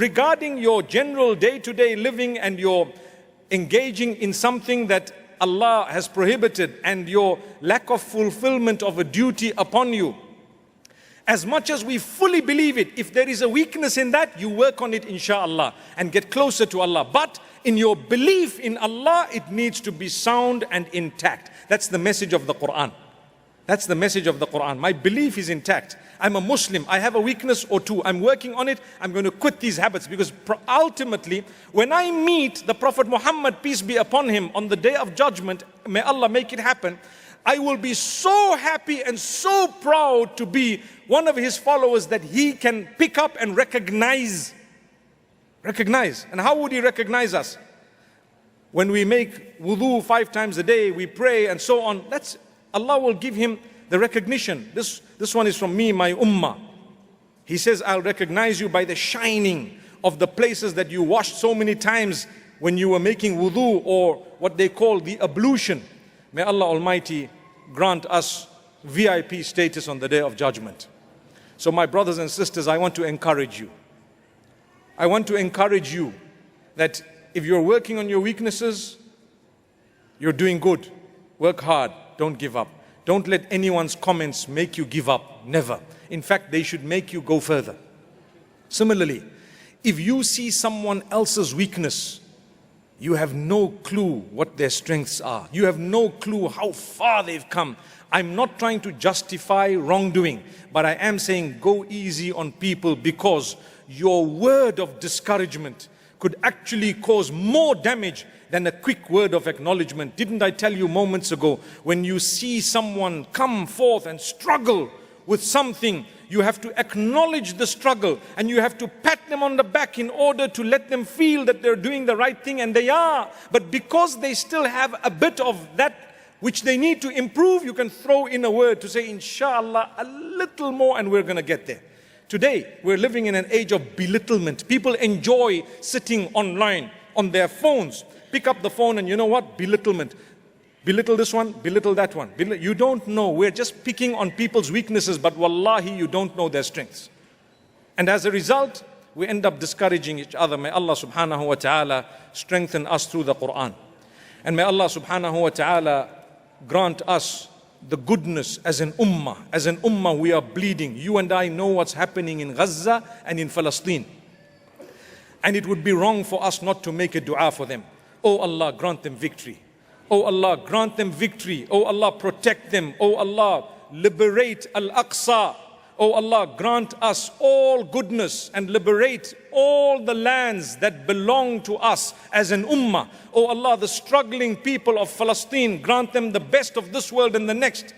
regarding your general day-to-day living and your engaging in something that Allah has prohibited and your lack of fulfillment of a duty upon you, as much as we fully believe it, if there is a weakness in that, you work on it inshallah and get closer to Allah. But in your belief in Allah, it needs to be sound and intact. That's the message of the Quran. That's the message of the Quran. My belief is intact. I'm a Muslim. I have a weakness or two. I'm working on it. I'm going to quit these habits, because ultimately, when I meet the Prophet Muhammad, peace be upon him, on the day of judgment, may Allah make it happen, I will be so happy and so proud to be one of his followers that he can pick up and recognize. Recognize. And how would he recognize us? When we make wudu 5 times a day, we pray and so on. Allah will give him the recognition. This one is from me, my ummah. He says, I'll recognize you by the shining of the places that you washed so many times when you were making wudu, or what they call the ablution. May Allah Almighty grant us VIP status on the day of judgment. So my brothers and sisters, I want to encourage you. I want to encourage you that if you're working on your weaknesses, you're doing good. Work hard. Don't give up. Don't let anyone's comments make you give up. Never. In fact, they should make you go further. Similarly, if you see someone else's weakness, you have no clue what their strengths are. You have no clue how far they've come. I'm not trying to justify wrongdoing, but I am saying go easy on people, because your word of discouragement could actually cause more damage than a quick word of acknowledgement. Didn't I tell you moments ago, when you see someone come forth and struggle with something, you have to acknowledge the struggle and you have to pat them on the back in order to let them feel that they're doing the right thing, and they are. But because they still have a bit of that which they need to improve, you can throw in a word to say, inshallah, a little more and we're going to get there. Today, we're living in an age of belittlement. People enjoy sitting online on their phones. Pick up the phone and you know what? Belittlement. Belittle this one, belittle that one. You don't know. We're just picking on people's weaknesses, but wallahi, you don't know their strengths. And as a result, we end up discouraging each other. May Allah subhanahu wa ta'ala strengthen us through the Quran. And may Allah subhanahu wa ta'ala grant us the goodness as an ummah. As an ummah, we are bleeding. You and I know what's happening in Gaza and in Palestine. And it would be wrong for us not to make a dua for them. Oh Allah, grant them victory. Oh Allah, grant them victory. Oh Allah, protect them. Oh Allah, liberate Al-Aqsa. Oh Allah, grant us all goodness and liberate all the lands that belong to us as an ummah. Oh Allah, the struggling people of Palestine, grant them the best of this world and the next.